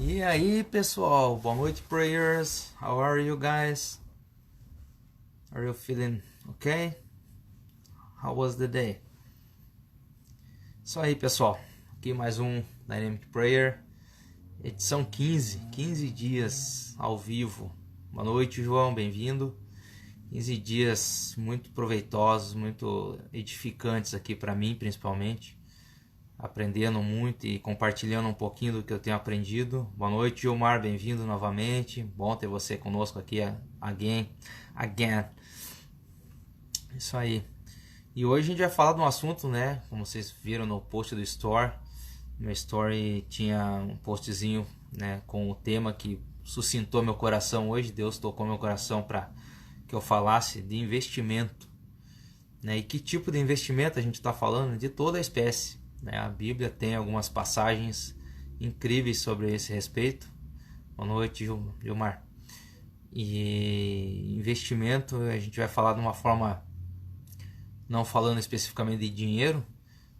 E aí, pessoal? Boa noite, prayers. How are you guys? Are you feeling okay? How was the day? Isso aí, pessoal. Aqui mais um Dynamic Prayer. Edição 15 dias ao vivo. Boa noite, João, bem-vindo. 15 dias muito proveitosos, muito edificantes aqui para mim, principalmente. Aprendendo muito e compartilhando um pouquinho do que eu tenho aprendido. Boa noite, Gilmar, bem-vindo novamente. Bom ter você conosco aqui again. Isso aí. E hoje a gente vai falar de um assunto, né? Como vocês viram no post do Store. Meu Story tinha um postzinho, né, com o tema que sucintou meu coração hoje. Deus tocou meu coração para que eu falasse de investimento. Né? E que tipo de investimento a gente está falando? De toda a espécie. A Bíblia tem algumas passagens incríveis sobre esse respeito. Boa noite, Gilmar. E investimento a gente vai falar de uma forma, não falando especificamente de dinheiro,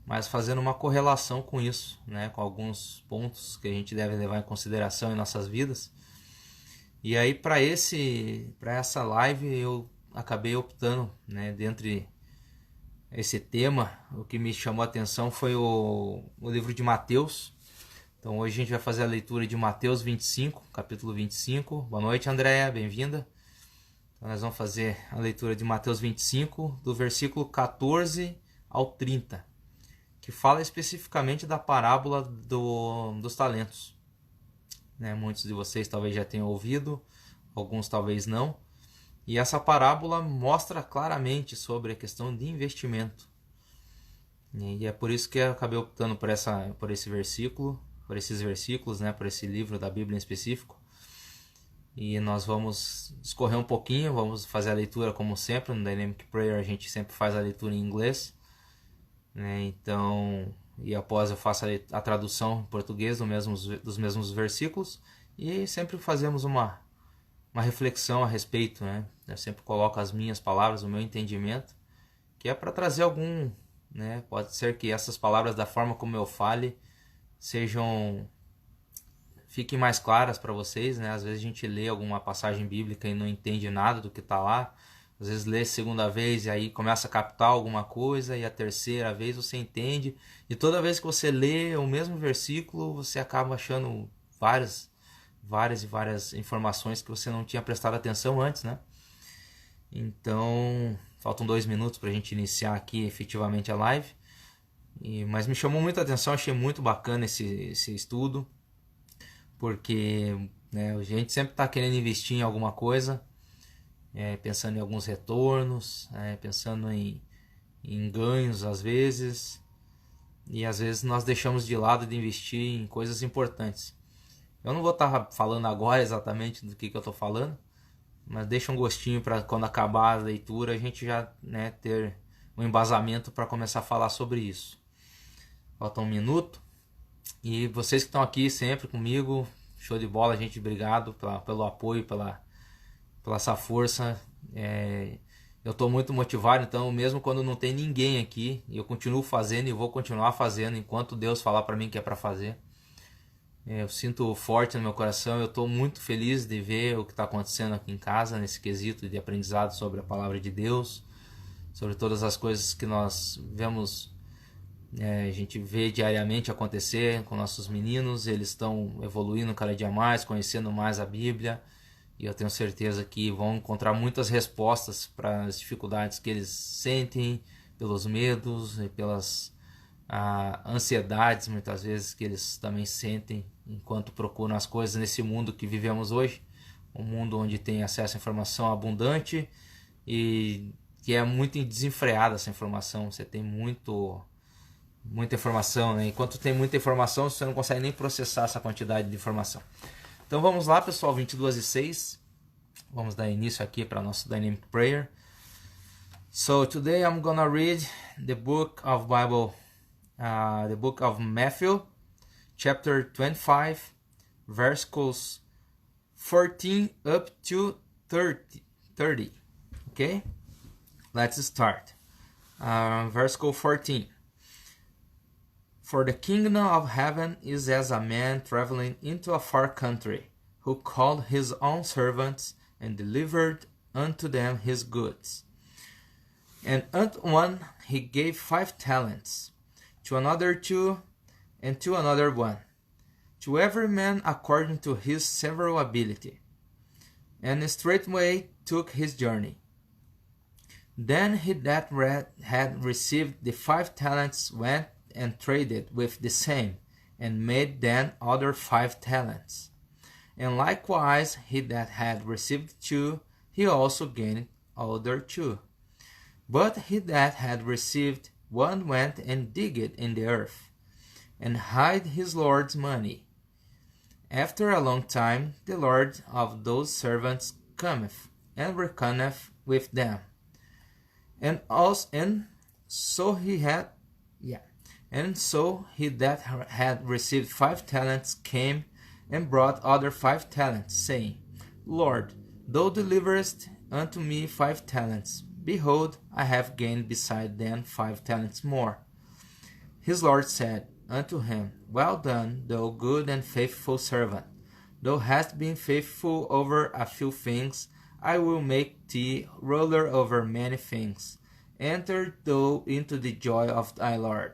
mas fazendo uma correlação com isso, né? Com alguns pontos que a gente deve levar em consideração em nossas vidas. E aí para essa live eu acabei optando, né, dentre esse tema, o que me chamou a atenção foi o livro de Mateus. Então hoje a gente vai fazer a leitura de Mateus 25, capítulo 25. Boa noite, Andréia, bem-vinda. Então nós vamos fazer a leitura de Mateus 25, do versículo 14 ao 30, que fala especificamente da parábola dos talentos. Né? Muitos de vocês talvez já tenham ouvido, alguns talvez não. E essa parábola mostra claramente sobre a questão de investimento. E é por isso que eu acabei optando por esse versículo, por esses versículos, né, por esse livro da Bíblia em específico. E nós vamos discorrer um pouquinho, vamos fazer a leitura como sempre. No Dynamic Prayer a gente sempre faz a leitura em inglês. Né? Então, e após eu faço a tradução em português dos mesmos versículos. E sempre fazemos uma reflexão a respeito, né? Eu sempre coloco as minhas palavras, o meu entendimento, que é para trazer algum, né? Pode ser que essas palavras, da forma como eu fale, fiquem mais claras para vocês, né? Às vezes a gente lê alguma passagem bíblica e não entende nada do que está lá. Às vezes lê a segunda vez e aí começa a captar alguma coisa, e a terceira vez você entende. E toda vez que você lê o mesmo versículo, você acaba achando várias informações que você não tinha prestado atenção antes, né? Então, faltam 2 minutos para a gente iniciar aqui efetivamente a live. Mas me chamou muita atenção, achei muito bacana esse estudo, porque, né, a gente sempre está querendo investir em alguma coisa, pensando em alguns retornos, pensando em ganhos às vezes, e às vezes nós deixamos de lado de investir em coisas importantes. Eu não vou estar falando agora exatamente do que eu estou falando, mas deixa um gostinho para quando acabar a leitura a gente já, né, ter um embasamento para começar a falar sobre isso. Falta 1 minuto. E vocês que estão aqui sempre comigo, show de bola, gente, obrigado pelo apoio, pela essa força. Eu estou muito motivado, então mesmo quando não tem ninguém aqui, eu continuo fazendo e vou continuar fazendo enquanto Deus falar para mim que é para fazer. Eu sinto forte no meu coração, eu estou muito feliz de ver o que está acontecendo aqui em casa, nesse quesito de aprendizado sobre a palavra de Deus, sobre todas as coisas que nós vemos, a gente vê diariamente acontecer com nossos meninos. Eles estão evoluindo cada dia mais, conhecendo mais a Bíblia, e eu tenho certeza que vão encontrar muitas respostas para as dificuldades que eles sentem, pelos medos e pelas ansiedades muitas vezes que eles também sentem enquanto procuram as coisas nesse mundo que vivemos hoje, um mundo onde tem acesso à informação abundante e que é muito desenfreada essa informação. Você tem muita informação, né? Enquanto tem muita informação, você não consegue nem processar essa quantidade de informação. Então vamos lá, pessoal, 22:06. Vamos dar início aqui para nosso Dynamic Prayer. So today I'm gonna read the book of Bible, the book of Matthew, chapter 25, verses 14 up to 30. Okay, let's start. Verse 14. For the kingdom of heaven is as a man traveling into a far country, who called his own servants and delivered unto them his goods. And unto one he gave 5 talents, to another 2, and to another 1, to every man according to his several ability. And straightway took his journey. Then he that had received the 5 talents went and traded with the same, and made then other 5 talents. And likewise he that had received 2, he also gained other 2. But he that had received 1 went and digged in the earth, and hid his Lord's money. After a long time the Lord of those servants cometh, and reckoneth with them. And so he that had received 5 talents came and brought other 5 talents, saying, Lord, thou deliverest unto me 5 talents. Behold, I have gained beside them 5 talents more. His Lord said unto him, Well done, thou good and faithful servant. Thou hast been faithful over a few things, I will make thee ruler over many things. Enter thou into the joy of thy Lord.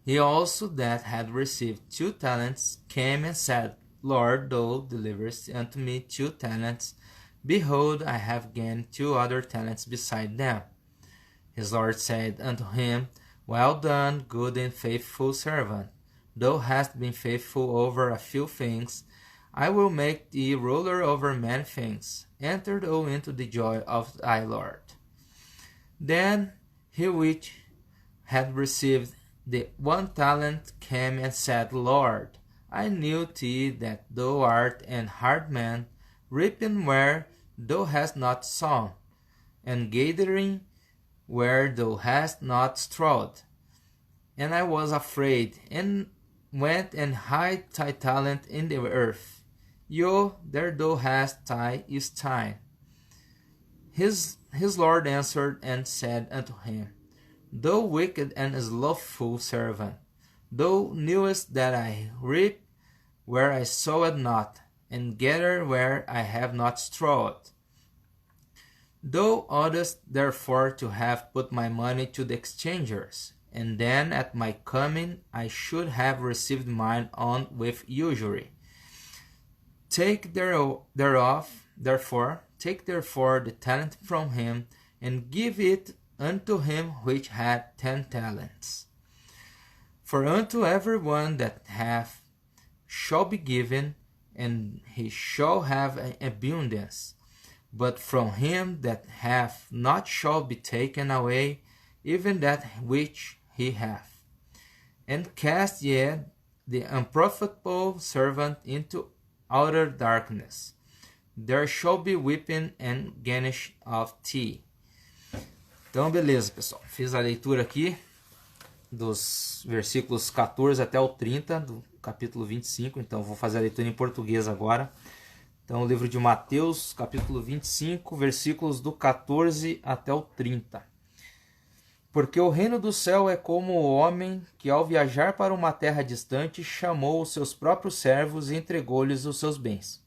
He also that had received 2 talents came and said, Lord, thou deliverest unto me 2 talents. Behold, I have gained 2 other talents beside them. His Lord said unto him, Well done, good and faithful servant. Thou hast been faithful over a few things, I will make thee ruler over many things. Enter thou into the joy of thy Lord. Then he which had received the 1 talent came and said, Lord, I knew thee that thou art an hard man, reaping where thou hast not sown, and gathering where thou hast not strawed. And I was afraid, and went and hid thy talent in the earth. Yo, there thou hast is thine. His Lord answered and said unto him, Thou wicked and slothful servant, thou knewest that I reap where I sowed not, and gather where I have not strawed. Thou oughtest therefore to have put my money to the exchangers, and then at my coming I should have received mine own with usury. Take therefore the talent from him, and give it unto him which had 10 talents. For unto every one that hath shall be given, and he shall have abundance. But from him that hath not shall be taken away even that which he hath. And cast ye the unprofitable servant into outer darkness. There shall be weeping and gnashing of teeth. Então, beleza, pessoal. Fiz a leitura aqui dos versículos 14 até o 30 do capítulo 25. Então, vou fazer a leitura em português agora. Então, o livro de Mateus, capítulo 25, versículos do 14 até o 30. Porque o reino do céu é como o homem que, ao viajar para uma terra distante, chamou os seus próprios servos e entregou-lhes os seus bens.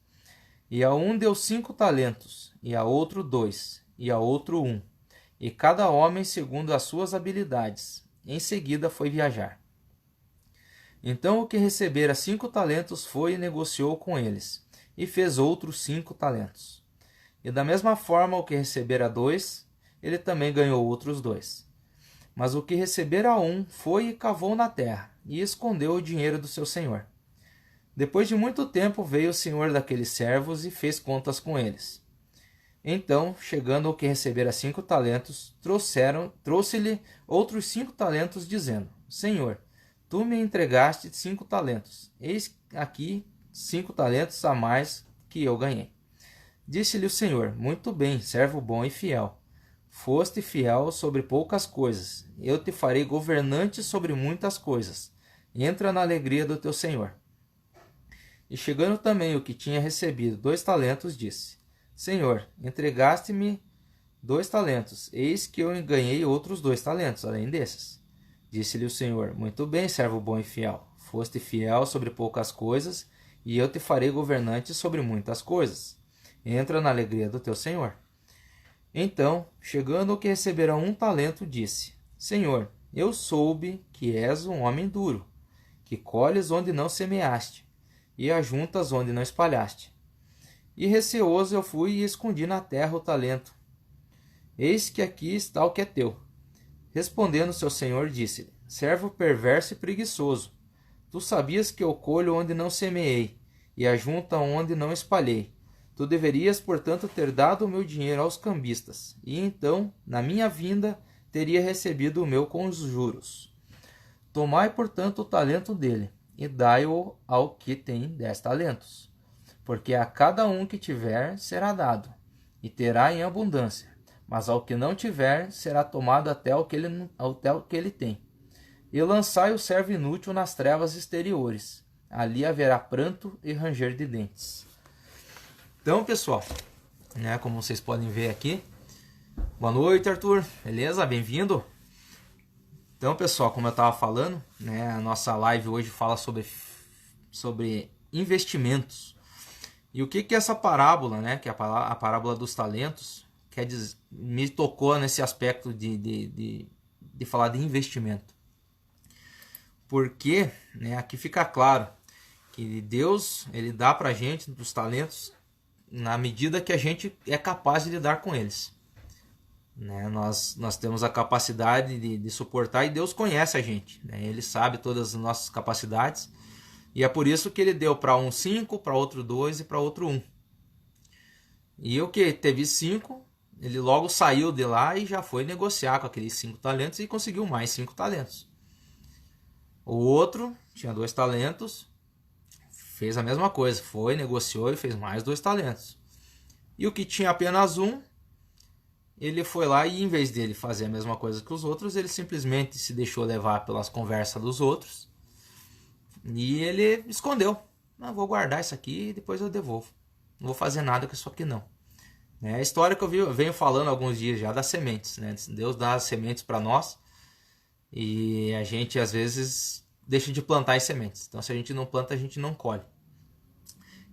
E a um deu 5 talentos, e a outro 2, e a outro 1, e cada homem segundo as suas habilidades. Em seguida foi viajar. Então o que recebera 5 talentos foi e negociou com eles, e fez outros 5 talentos. E da mesma forma o que recebera 2, ele também ganhou outros 2. Mas o que recebera 1 foi e cavou na terra, e escondeu o dinheiro do seu senhor. Depois de muito tempo veio o senhor daqueles servos e fez contas com eles. Então, chegando ao que recebera 5 talentos, trouxe-lhe outros 5 talentos, dizendo, Senhor, tu me entregaste 5 talentos, eis aqui 5 talentos a mais que eu ganhei. Disse-lhe o Senhor, muito bem, servo bom e fiel. Foste fiel sobre poucas coisas, eu te farei governante sobre muitas coisas. Entra na alegria do teu Senhor. E chegando também o que tinha recebido 2 talentos, disse, Senhor, entregaste-me 2 talentos, eis que eu ganhei outros 2 talentos, além desses. Disse-lhe o Senhor: Muito bem, servo bom e fiel. Foste fiel sobre poucas coisas, e eu te farei governante sobre muitas coisas. Entra na alegria do teu Senhor. Então, chegando o que recebera 1 talento, disse: Senhor, eu soube que és um homem duro, que colhes onde não semeaste, e ajuntas onde não espalhaste. E receoso eu fui e escondi na terra o talento. Eis que aqui está o que é teu. Respondendo seu senhor, disse-lhe: Servo perverso e preguiçoso, tu sabias que eu colho onde não semeei, e ajunto onde não espalhei. Tu deverias, portanto, ter dado o meu dinheiro aos cambistas, e então, na minha vinda, teria recebido o meu com os juros. Tomai, portanto, o talento dele, e dai-o ao que tem 10 talentos. Porque a cada um que tiver será dado, e terá em abundância, mas ao que não tiver será tomado até o que ele tem. E lançai o servo inútil nas trevas exteriores. Ali haverá pranto e ranger de dentes. Então, pessoal, né, como vocês podem ver aqui, boa noite, Arthur, beleza? Bem-vindo. Então, pessoal, como eu estava falando, né, a nossa live hoje fala sobre investimentos. E o que essa parábola, né, que é a parábola dos talentos, quer dizer, me tocou nesse aspecto de falar de investimento. Porque, né, aqui fica claro que Deus, ele dá para a gente os talentos na medida que a gente é capaz de lidar com eles. Né? Nós temos a capacidade de suportar, e Deus conhece a gente. Né? Ele sabe todas as nossas capacidades, e é por isso que ele deu para um 5, para outro 2 e para outro 1. E o que teve 5, ele logo saiu de lá e já foi negociar com aqueles 5 talentos e conseguiu mais 5 talentos. O outro tinha 2 talentos, fez a mesma coisa, foi, negociou e fez mais 2 talentos. E o que tinha apenas 1, ele foi lá e, em vez dele fazer a mesma coisa que os outros, ele simplesmente se deixou levar pelas conversas dos outros e ele escondeu. Vou guardar isso aqui e depois eu devolvo. Não vou fazer nada com isso aqui não. É a história que eu venho falando há alguns dias já das sementes. Né? Deus dá as sementes para nós e a gente às vezes deixa de plantar as sementes. Então, se a gente não planta, a gente não colhe.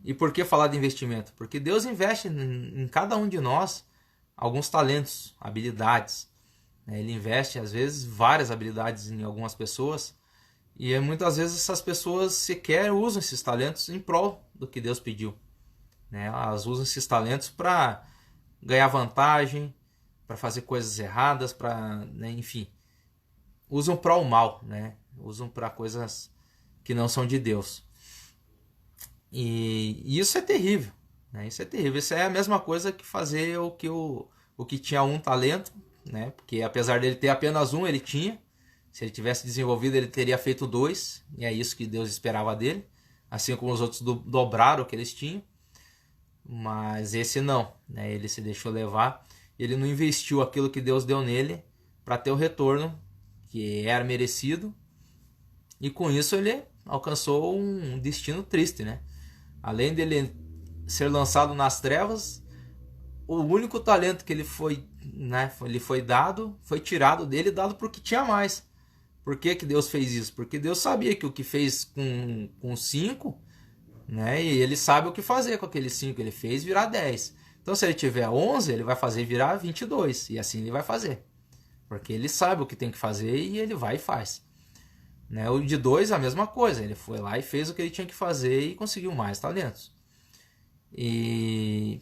E por que falar de investimento? Porque Deus investe em cada um de nós alguns talentos, habilidades. Ele investe, às vezes, várias habilidades em algumas pessoas, e muitas vezes essas pessoas sequer usam esses talentos em prol do que Deus pediu. Elas usam esses talentos para ganhar vantagem, para fazer coisas erradas, para, enfim, usam para o mal, usam para coisas que não são de Deus. E isso é terrível. Isso é terrível. Isso é a mesma coisa que fazer o que tinha 1 talento, porque apesar dele ter apenas 1, ele tinha. Se ele tivesse desenvolvido, ele teria feito 2, e é isso que Deus esperava dele. Assim como os outros dobraram o que eles tinham. Mas esse não, ele se deixou levar. Ele não investiu aquilo que Deus deu nele para ter o retorno que era merecido. E com isso ele alcançou um destino triste, Além dele ser lançado nas trevas, o único talento que ele foi dado, foi tirado dele e dado para o que tinha mais. Por que Deus fez isso? Porque Deus sabia que o que fez com 5, e ele sabe o que fazer com aqueles 5, ele fez virar 10. Então, se ele tiver 11, ele vai fazer virar 22, e assim ele vai fazer. Porque ele sabe o que tem que fazer e ele vai e faz. O de 2 a mesma coisa, ele foi lá e fez o que ele tinha que fazer e conseguiu mais talentos. E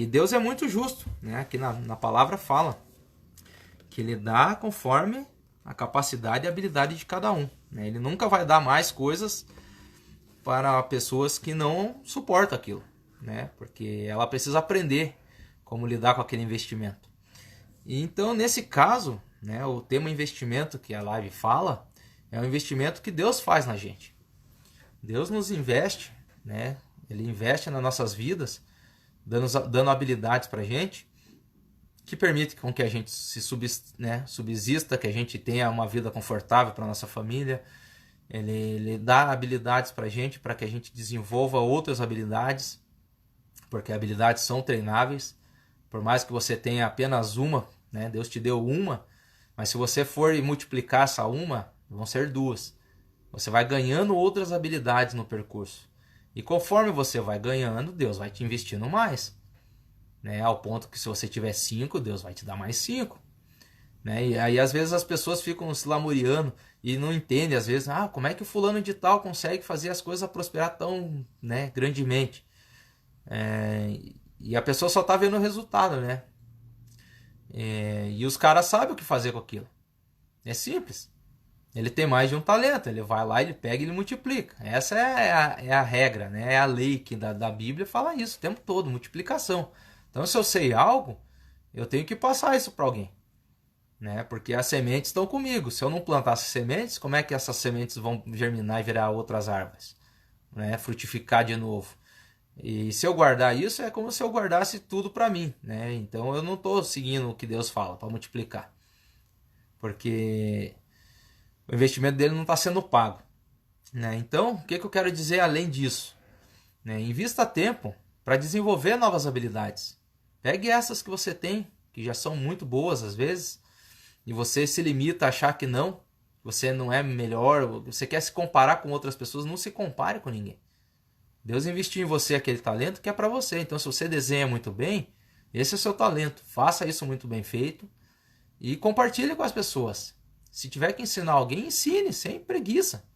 Deus é muito justo, aqui na palavra fala que ele dá conforme a capacidade e habilidade de cada um. Ele nunca vai dar mais coisas para pessoas que não suportam aquilo, porque ela precisa aprender como lidar com aquele investimento. E então, nesse caso, o tema investimento que a live fala é um investimento que Deus faz na gente. Deus nos investe, Ele investe nas nossas vidas, dando habilidades para a gente, que permite com que a gente subsista, que a gente tenha uma vida confortável para a nossa família. Ele dá habilidades para que a gente desenvolva outras habilidades, porque habilidades são treináveis. Por mais que você tenha apenas uma, Deus te deu uma, mas se você for multiplicar essa uma, vão ser 2. Você vai ganhando outras habilidades no percurso. E conforme você vai ganhando, Deus vai te investindo mais. Né? Ao ponto que se você tiver 5, Deus vai te dar mais 5. Né? E aí às vezes as pessoas ficam se lamuriando e não entendem às vezes, como é que o fulano de tal consegue fazer as coisas prosperar tão, né, grandemente. E a pessoa só está vendo o resultado, né? E os caras sabem o que fazer com aquilo. É simples. Ele tem mais de um talento, ele vai lá, ele pega e ele multiplica. Essa é a regra, né? É a lei que da Bíblia fala isso o tempo todo, multiplicação. Então se eu sei algo, eu tenho que passar isso para alguém. Né? Porque as sementes estão comigo. Se eu não plantar essas sementes, como é que essas sementes vão germinar e virar outras árvores? Né? Frutificar de novo. E se eu guardar isso, é como se eu guardasse tudo para mim. Né? Então eu não estou seguindo o que Deus fala para multiplicar. Porque o investimento dele não está sendo pago. Né? Então, o que eu quero dizer além disso? Né? Invista tempo para desenvolver novas habilidades. Pegue essas que você tem, que já são muito boas às vezes, e você se limita a achar que não, você não é melhor, você quer se comparar com outras pessoas, não se compare com ninguém. Deus investiu em você aquele talento que é para você. Então, se você desenha muito bem, esse é o seu talento. Faça isso muito bem feito e compartilhe com as pessoas. Se tiver que ensinar alguém, ensine, sem preguiça.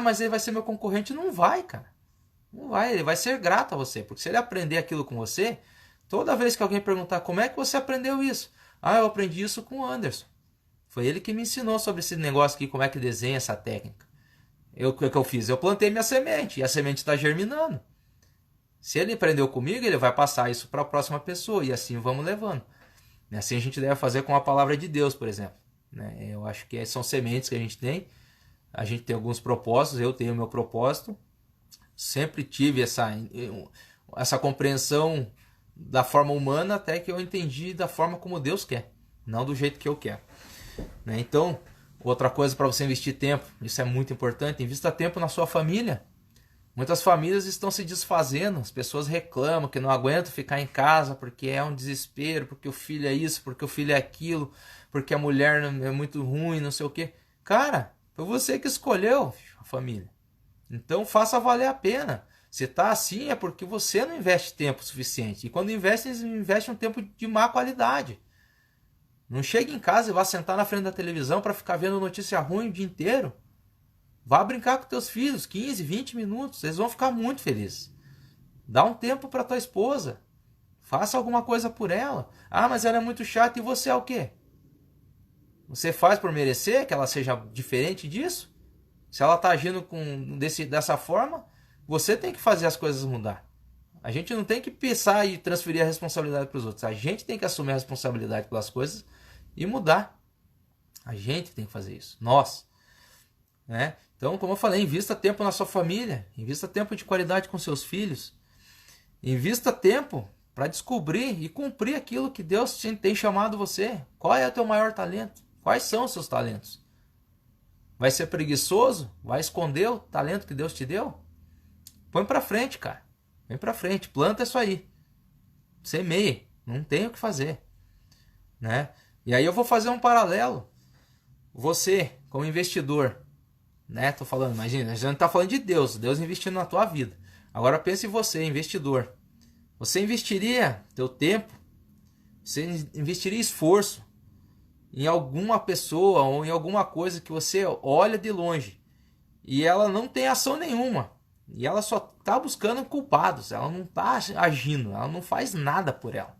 Mas ele vai ser meu concorrente. Não vai, cara. Não vai, ele vai ser grato a você. Porque se ele aprender aquilo com você, toda vez que alguém perguntar como é que você aprendeu isso? Eu aprendi isso com o Anderson. Foi ele que me ensinou sobre esse negócio aqui, como é que desenha essa técnica. O que eu fiz? Eu plantei minha semente e a semente está germinando. Se ele aprendeu comigo, ele vai passar isso para a próxima pessoa e assim vamos levando. Assim a gente deve fazer com a palavra de Deus, por exemplo. Eu acho que são sementes que a gente tem. A gente tem alguns propósitos, eu tenho o meu propósito. Sempre tive essa compreensão da forma humana até que eu entendi da forma como Deus quer, não do jeito que eu quero. Então, outra coisa para você investir tempo, isso é muito importante, invista tempo na sua família. Muitas famílias estão se desfazendo, as pessoas reclamam que não aguentam ficar em casa porque é um desespero, porque o filho é isso, porque o filho é aquilo, porque a mulher é muito ruim, não sei o quê. Cara, foi você que escolheu a família. Então faça valer a pena. Se está assim é porque você não investe tempo suficiente. E quando investe um tempo de má qualidade. Não chegue em casa e vá sentar na frente da televisão para ficar vendo notícia ruim o dia inteiro. Vá brincar com teus filhos, 15, 20 minutos. Eles vão ficar muito felizes. Dá um tempo para tua esposa. Faça alguma coisa por ela. Mas ela é muito chata e você é o quê? Você faz por merecer que ela seja diferente disso? Se ela está agindo dessa forma, você tem que fazer as coisas mudar. A gente não tem que pensar e transferir a responsabilidade para os outros. A gente tem que assumir a responsabilidade pelas coisas e mudar. A gente tem que fazer isso. Nós. Né? Então, como eu falei, invista tempo na sua família. Invista tempo de qualidade com seus filhos. Invista tempo para descobrir e cumprir aquilo que Deus tem chamado você. Qual é o teu maior talento? Quais são os seus talentos? Vai ser preguiçoso? Vai esconder o talento que Deus te deu? Põe pra frente, cara. Vem pra frente. Planta isso aí. Semeia. Não tem o que fazer. Né? E aí eu vou fazer um paralelo. Você, como investidor, né? Tô falando, imagina, a gente tá falando de Deus. Deus investindo na tua vida. Agora pense em você, investidor. Você investiria teu tempo? Você investiria esforço em alguma pessoa ou em alguma coisa que você olha de longe e ela não tem ação nenhuma e ela só está buscando culpados, ela não está agindo, ela não faz nada por ela.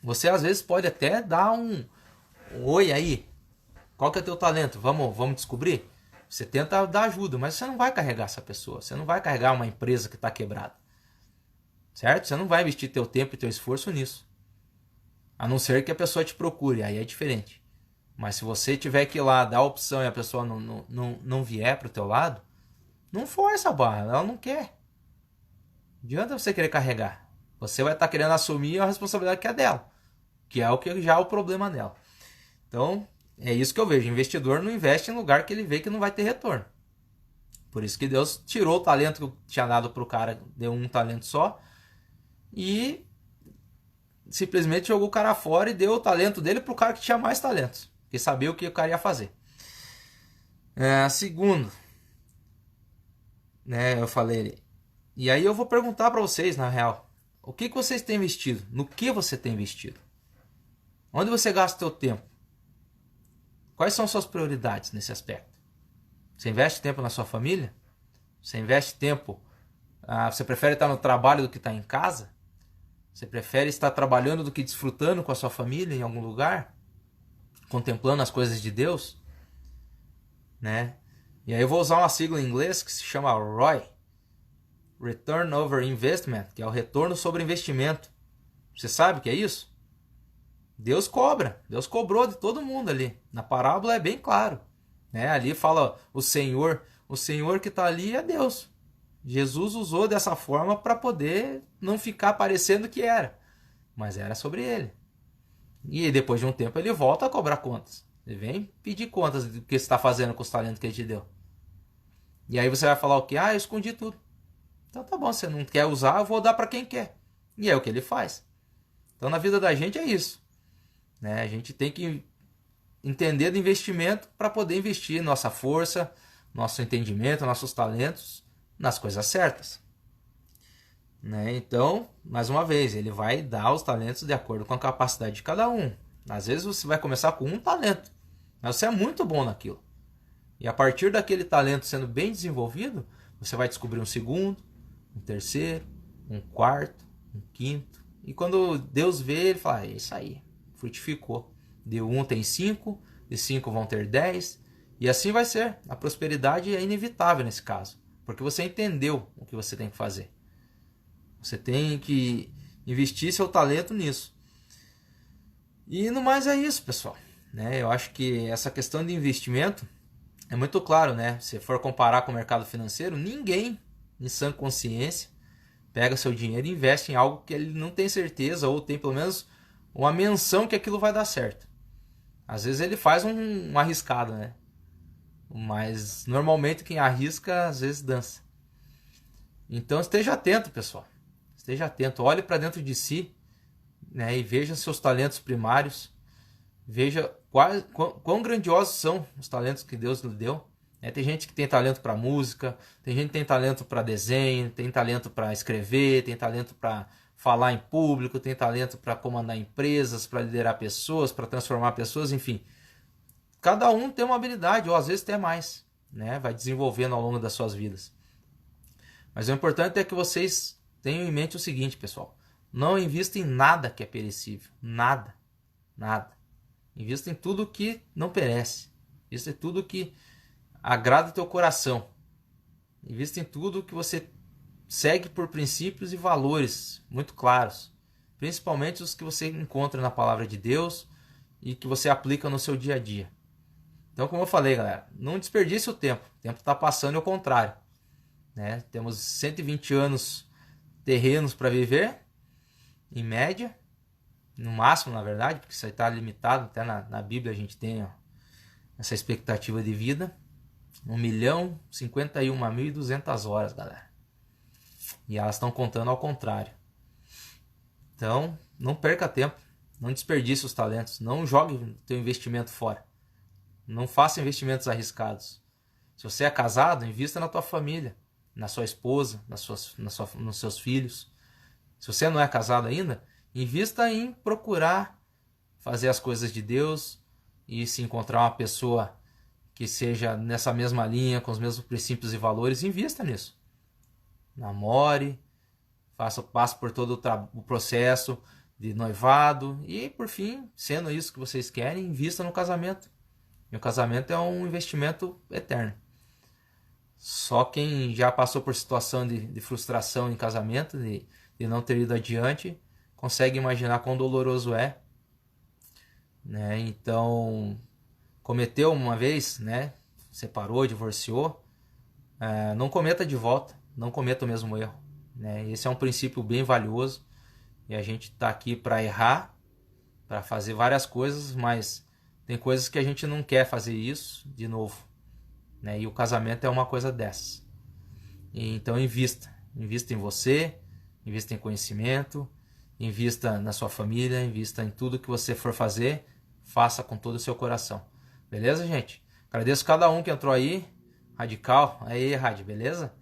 Você às vezes pode até dar um oi aí, qual que é teu talento? Vamos descobrir? Você tenta dar ajuda, mas você não vai carregar essa pessoa, você não vai carregar uma empresa que está quebrada, certo? Você não vai investir teu tempo e teu esforço nisso. A não ser que a pessoa te procure, aí é diferente. Mas se você tiver que ir lá, dar a opção e a pessoa não vier para o teu lado, não força a barra, ela não quer. Não adianta você querer carregar. Você vai estar querendo assumir a responsabilidade que é dela, que é o que já é o problema dela. Então, é isso que eu vejo. O investidor não investe em lugar que ele vê que não vai ter retorno. Por isso que Deus tirou o talento que tinha dado para o cara, deu um talento só, e simplesmente jogou o cara fora e deu o talento dele pro cara que tinha mais talentos, que sabia o que o cara ia fazer. Segundo, né, eu falei. E aí eu vou perguntar para vocês, na real, o que vocês têm investido? No que você tem investido? Onde você gasta o seu tempo? Quais são suas prioridades nesse aspecto? Você investe tempo na sua família? Você investe tempo... você prefere estar no trabalho do que estar em casa? Você prefere estar trabalhando do que desfrutando com a sua família em algum lugar? Contemplando as coisas de Deus? Né? E aí eu vou usar uma sigla em inglês que se chama ROI. Return over Investment, que é o retorno sobre investimento. Você sabe o que é isso? Deus cobra. Deus cobrou de todo mundo ali. Na parábola é bem claro. Né? Ali fala o Senhor. O Senhor que está ali é Deus. Jesus usou dessa forma para poder não ficar parecendo que era. Mas era sobre ele. E depois de um tempo ele volta a cobrar contas. Ele vem pedir contas do que você está fazendo com os talentos que ele te deu. E aí você vai falar o quê? Eu escondi tudo. Então tá bom, você não quer usar, eu vou dar para quem quer. E é o que ele faz. Então na vida da gente é isso. Né? A gente tem que entender do investimento para poder investir nossa força, nosso entendimento, nossos talentos nas coisas certas. Né? Então, mais uma vez, ele vai dar os talentos de acordo com a capacidade de cada um. Às vezes você vai começar com um talento, mas você é muito bom naquilo. E a partir daquele talento sendo bem desenvolvido, você vai descobrir um segundo, um terceiro, um quarto, um quinto. E quando Deus vê, ele fala, é isso aí, frutificou. De um tem 5, de 5 vão ter 10. E assim vai ser. A prosperidade é inevitável nesse caso. Porque você entendeu o que você tem que fazer. Você tem que investir seu talento nisso. E no mais é isso, pessoal. Né? Eu acho que essa questão de investimento é muito claro, né? Se for comparar com o mercado financeiro, ninguém em sã consciência pega seu dinheiro e investe em algo que ele não tem certeza ou tem pelo menos uma menção que aquilo vai dar certo. Às vezes ele faz um arriscado, né? Mas normalmente quem arrisca às vezes dança. Então esteja atento, pessoal. Esteja atento, olhe para dentro de si, né, e veja seus talentos primários. Veja quão grandiosos são os talentos que Deus lhe deu. Tem gente que tem talento para música, tem gente que tem talento para desenho, tem talento para escrever, tem talento para falar em público, tem talento para comandar empresas, para liderar pessoas, para transformar pessoas, enfim. Cada um tem uma habilidade, ou às vezes até mais, né? Vai desenvolvendo ao longo das suas vidas. Mas o importante é que vocês tenham em mente o seguinte, pessoal. Não invista em nada que é perecível. Nada. Nada. Invista em tudo que não perece. Invista em tudo que agrada o teu coração. Invista em tudo que você segue por princípios e valores muito claros. Principalmente os que você encontra na palavra de Deus e que você aplica no seu dia a dia. Então, como eu falei, galera, não desperdice o tempo. O tempo está passando e ao contrário. Né? Temos 120 anos terrenos para viver, em média, no máximo, na verdade, porque isso aí está limitado, até na Bíblia a gente tem essa expectativa de vida, 1.051.200 horas, galera. E elas estão contando ao contrário. Então, não perca tempo, não desperdice os talentos, não jogue o teu investimento fora. Não faça investimentos arriscados. Se você é casado, invista na tua família, na sua esposa, nos seus filhos. Se você não é casado ainda, invista em procurar fazer as coisas de Deus e se encontrar uma pessoa que seja nessa mesma linha, com os mesmos princípios e valores, invista nisso. Namore, passe por todo o processo de noivado e, por fim, sendo isso que vocês querem, invista no casamento. E o casamento é um investimento eterno. Só quem já passou por situação de frustração em casamento, de não ter ido adiante, consegue imaginar quão doloroso é. Né? Então, cometeu uma vez, né? Separou, divorciou, não cometa de volta, não cometa o mesmo erro. Né? Esse é um princípio bem valioso e a gente está aqui para errar, para fazer várias coisas, mas tem coisas que a gente não quer fazer isso de novo. Né? E o casamento é uma coisa dessas. Então invista em você, invista em conhecimento, invista na sua família, invista em tudo que você for fazer, faça com todo o seu coração. Beleza, gente? Agradeço cada um que entrou aí. Radical. Aí, Rad, beleza?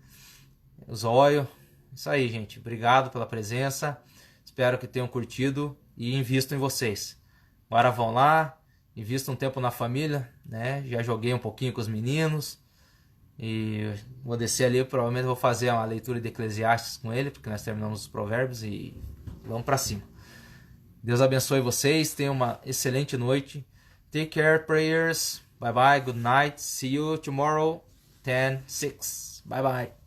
O Zóio. Isso aí, gente. Obrigado pela presença. Espero que tenham curtido e invisto em vocês. Agora vão lá, invisto um tempo na família, né? Já joguei um pouquinho com os meninos. E vou descer ali, provavelmente vou fazer uma leitura de Eclesiastes com ele, porque nós terminamos os provérbios e vamos para cima. Deus abençoe vocês, tenham uma excelente noite. Take care, prayers. Bye bye, good night. See you tomorrow, 10:06. Bye bye.